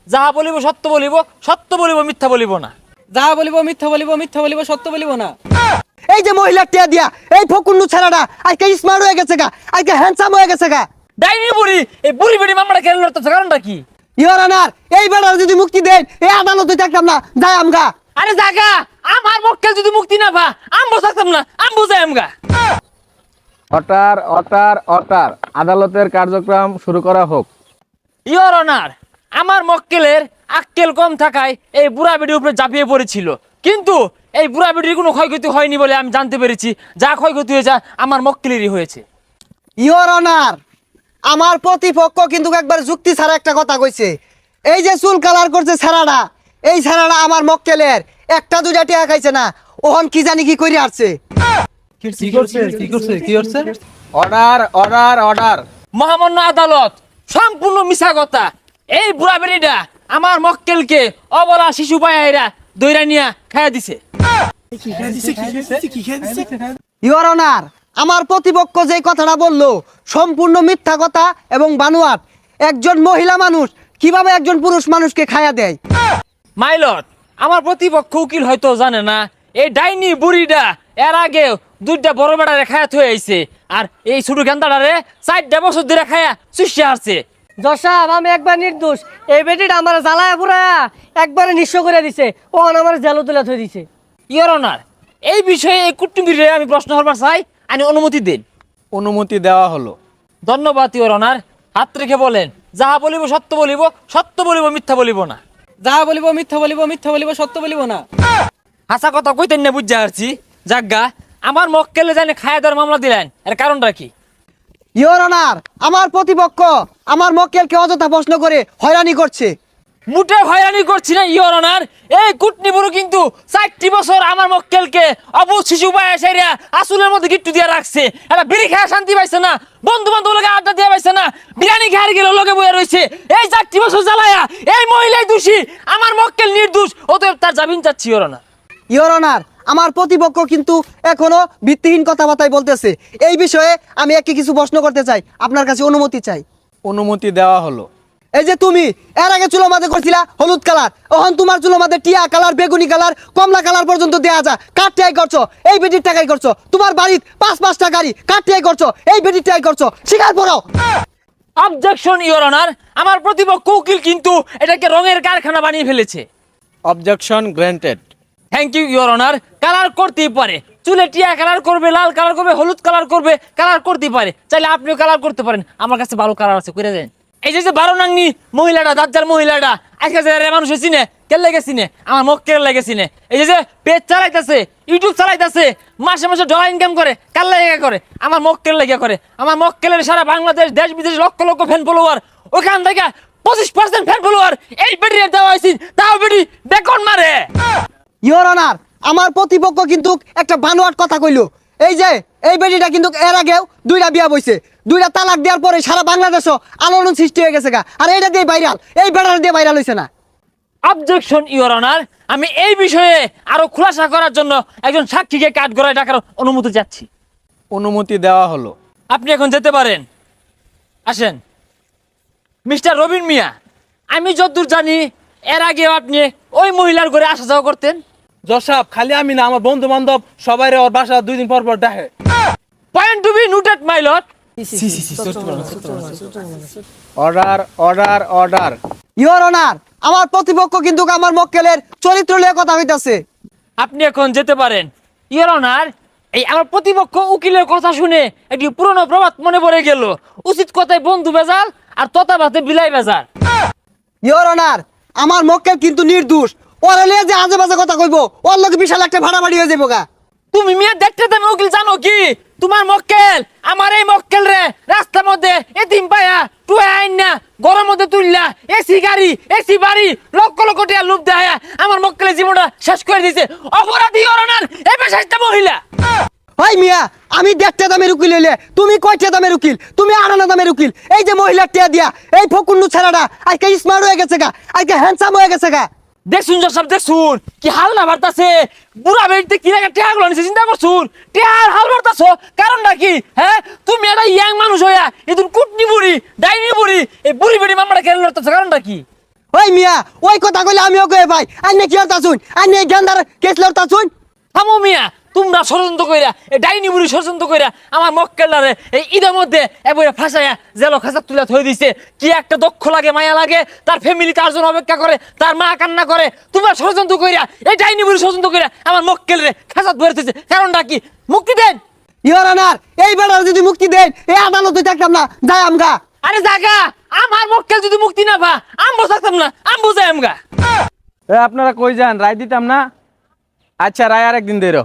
যাহা বলিব সত্য বলিব, সত্য বলিব মিথ্যা বলিব না। যাহা বলিব মিথ্যা বলিব, মিথ্যা বলিব সত্য বলিব না। এই যে মহিলার টিয়া দিয়া এই ফকুন্নু ছেলেটা আজকে স্মার্ট হয়ে গেছে গা, আজকে হ্যান্ডসাম হয়ে গেছে গা। ডাইনি বুড়ি, এই বুড়ি বেড়ি মামলাটা কেন লড়তেছে, কারণটা কি? ইওর অনার, এই বেটার যদি মুক্তি দেন এই আদালতে থাকতাম না, যাই আমগা। আরে জাগা, আমার মক্কেল যদি মুক্তি না পা আমবো থাকতাম না, আমবো যাই আমগা। অর্ডার অর্ডার অর্ডার, আদালতের কার্যক্রম শুরু করা হোক। ইওর অনার, আমার মক্কেলের আক্কেল কম থাকায় এই বুড়া বেডির উপরে ঝাঁপিয়ে পড়েছিল, কিন্তু এই বুড়া বেডির কোনো ক্ষয়ক্ষতি হয়নি বলে আমি জানতে পেরেছি। যা ক্ষয়ক্ষতি হয়েছে আমার মক্কেলেরই হয়েছে। ইওর অনার, আমার প্রতিপক্ষ কিন্তু একবার যুক্তি ছাড়া একটা কথা কইছে। এই যে চুল কালার করছে ছাড়াটা, এই ছাড়াটা আমার মক্কেলের একটা দুইটা টিয়া খাইছে না, ওহন কি জানি কি করে আসছে। Order order order. মহামান্য আদালত, সম্পূর্ণ মিছা কথা। এই বুড়া বেড়িটা আমার মক্কেলকে অবলা শিশু পায়রা দইরা নিয়া খাইয়া দিছে। ইওর অনার, আমার প্রতিপক্ষ যে কথাটা বললো সম্পূর্ণ মিথ্যা কথা এবং বানোয়াট। একজন মহিলা মানুষ কিভাবে একজন পুরুষ মানুষকে খায়া দেয়? মাইলট, আমার প্রতিপক্ষ উকিল হয়তো জানে না, এই ডাইনি বুড়িটা এর আগে দুইটা বড় বেড়ারে খায়া থয়ে আইছে, আর এই ছোট গেন্দাটারে 4 বছর ধরে খায়া চুষে আসছে। জজ সাহেব, আমি একবার নির্দোষ। এই বেটিটা আমার জ্বালায় পুরায়া একবারে নিঃস্ব করে দিছে, ও আমার জেলো তুলে থই দিছে। ইওর অনার, এই বিষয়ে এই কুটুম্বিরে আমি প্রশ্ন করবার চাই, আমি অনুমতি দিন। অনুমতি দেওয়া হলো। ধন্যবাদ ইওর অনার। হাত রেখে বলেন, যাহা বলিব সত্য বলিব, সত্য বলিব মিথ্যা বলিব না। যাহা বলিব মিথ্যা বলিব, মিথ্যা বলিব সত্য বলিব না। হাসা কথা কইতেন না, বুঝা আসছি। যাজ্ঞা, আমার মক্কেলে জানে খায়া দেওয়ার মামলা দিলেন, এর কারণটা কি? ইওর অনার, আমার প্রতিপক্ষ আমার মক্কেলকে অযথা প্রশ্ন করে হয়রানি করছে। মুটে হয়রানি করছি না ইওর অনার। এই কুটনি বুড়ো কিন্তু 4 বছর আমার মক্কেলকে অবুঝ শিশু পায় সেরিয়া আসলের মধ্যে গিট্টু দিয়ে রাখছে। এটা বিড়ি খায় শান্তি পাইছে না, বন্ধু বান্ধব লোকে আড্ডা দিয়ে পাইছে না, বিরিয়ানি খায় গেল লোকে বয়ে রয়েছে। এই 4 বছর জ্বালায়া এই মহিলাই দোষী, আমার মক্কেল নির্দোষ, অতএব তার জামিন চাচ্ছি ইওর অনার। ইওর অনার, আমার প্রতিপক্ষ কিন্তু এখনো ভিত্তিহীন কথাবার্তায় বলতেছে। এই বিষয়ে আমি একটি কিছু প্রশ্ন করতে চাই, আপনার কাছে অনুমতি চাই। অনুমতি দেওয়া হলো। এই যে তুমি এর আগে চুলো মাঝে করছিলা হলুদ কালার, এখন তোমার চুলো মাঝে টিয়া কালার, বেগুনি কালার, কমলা কালার পর্যন্ত দেয়া যায়। কার টিয়াই করছো? এই বেটির টাকাই করছো। তোমার বাড়ির 5-5টা গাড়ি, কার টিয়াই করছো? এই বেটির টিয়াই করছো। স্বীকার করো। অবজেকশন ইওর অনার, আমার প্রতিপক্ষ উকিল কিন্তু এটাকে রঙের কারখানা বানিয়ে ফেলেছে। Objection granted. Thank you your honour. Colour করতেই পারে, চুলে টিয়া কালার করবে, লাল কালার করবে, হলুদ কালার করবে, কালার করতেই পারে। চাইলে আপনিও কালার করতে পারেন, আমার কাছে ভালো কালার আছে, করে দেন। এই যে 12 নাংনি মহিলাটা, দাজ্জাল মহিলাটা, আজকে যে মানুষ চিনে, কে লেগে চিনে? আমার মক্কেল লেগে চিনে। এই যে পেজ চালাইতেছে, ইউটিউব চালাইতেছে, মাসে মাসে ডলার ইনকাম করে, কার লেগে করে? আমার মক্কেল লেগে করে। আমার মক্কেলের সারা বাংলাদেশ, দেশ বিদেশ লক্ষ লক্ষ ফ্যান ফলোয়ার, ওখান থেকে 25% ফ্যান ফলোয়ার এই বেটির দেওয়া হয়েছে, তাও বেটি বেকন মারে। ইওর অনার, আমার প্রতিপক্ষ কিন্তু একটা বানোয়াট কথা কইলো। এই যে এই বেটিটা কিন্তু এর আগেও 2টা বিয়া বইছে, 2টা তালাক দেওয়ার পরে সারা বাংলাদেশও আলোড়ন সৃষ্টি হয়ে গেছে গা। আর এইটা দিয়ে ভাইরাল, এই বেটার দিয়ে ভাইরাল হইছে না। অবজেকশন ইওর অনার, আমি এই বিষয়ে আরো খুলাসা করার জন্য একজন সাক্ষীকে কাঠগড়ায় ডাকার অনুমতি চাচ্ছি। অনুমতি দেওয়া হলো। আপনি এখন যেতে পারেন, আসেন। মিস্টার রবিন মিয়া, আমি যতদূর জানি এর আগেও আপনি ওই মহিলার ঘরে আসা যাওয়া করতেন। জজ সাহেব, খালি আমি না, আমার বন্ধু বান্ধব সবাই ওর বাসা 2 দিন পর পর ডাকে। Point to be noted my lord. Order order order. Your honour, আমার প্রতিপক্ষ কিন্তু আমার মক্কেলের চরিত্র নিয়ে কথা হইতাছে। আপনি এখন যেতে পারেন। ইওর অনার, এই আমার প্রতিপক্ষ উকিলের কথা শুনে একটি পুরনো প্রবাদ মনে পড়ে গেল, উচিত কথায় বন্ধু বেজাল আর তথাবাতে বিলাই বেজাল। ইওর অনার, আমার মক্কেল কিন্তু নির্দোষ। ওর লিয়ে যে আজে বাজে কথা কইবো, ওর লোকে বিশাল একটা ভাড়াবাড়ি হয়ে যাবো গা। তুমি মিয়া দেখতে তুমি উকিল জানো কি? তোমার মক্কেল আমার এই মক্কেল রে রাস্তার মধ্যে এতিম পায়া টুয়ে আইন না, গরম মধ্যে তুললা, এসি গাড়ি, এসি বাড়ি, লক্ষ লক্ষ টাকা লুপ দেয়া আমার মক্কেলের জীবনটা শেষ করে দিয়েছে। অপরাধী ইওর অনার, এই পেশাটা মহিলা। ভাই মিয়া, আমি 1.5 দামের উকিল হইলে তুমি কয়টা দামের উকিল? তুমি 8 দামের উকিল। এই যে মহিলার টিয়া দিয়া এই ফকুন্নু ছেলেটা আজকে স্মার্ট হয়ে গেছে গা, আজকে হ্যান্ডসাম হয়ে গেছে গা। দেখুন সব দেখুন কি হাল না বাড়তাছে। বুড়া বেড়িতে কি লাগে টেহা গুলো নিছে, চিন্তা করছুন? টেহার হাল বাড়তাছ, কারণটা কি? হ্যাঁ, তুমি একটা ইয়াং মানুষ হইয়া এদিন কুটনি বুড়ি, ডাইনি বুড়ি, এই বুড়ি বেড়ি মামলাটা কেন লড়তেছ, কারণটা কি? ওই মিয়া ওই কথা কইলে আমিও কয়ে ভাই আইনে কি হতা শুন আইনে গেন্দার কেস লড়তা শুন থামো মিয়া, তোমরা ষড়যন্ত্র কইরা এই ডাইনি বুড়ি ষড়যন্ত্র কইরা আমার মক্কেলদারে এই ঈদের মধ্যে এবারে ফাঁসাইয়া জেলো খাঁচা তুলে থই দিছে। কি একটা দক্ষ লাগে, মায়া লাগে, তার ফ্যামিলি তার জন্য অপেক্ষা করে, তার মা কান্না করে। তোমরা ষড়যন্ত্র কইরা এই ডাইনি বুড়ি ষড়যন্ত্র কইরা আমার মক্কেলরে খাঁচা ধরে দিছে। কারণটা কি? মুক্তি দেন। ইওর অনার এই বেড়ার যদি মুক্তি দেন এই আদালতে থাকতাম না, যাই আমগা। আরে জাগা, আমার মক্কেল যদি মুক্তি না পা আমবো থাকতাম না, আমবো যাই আমগা। আপনারা কই যান? রায় দিতাম না? আচ্ছা রায় আরেকদিন দেরো।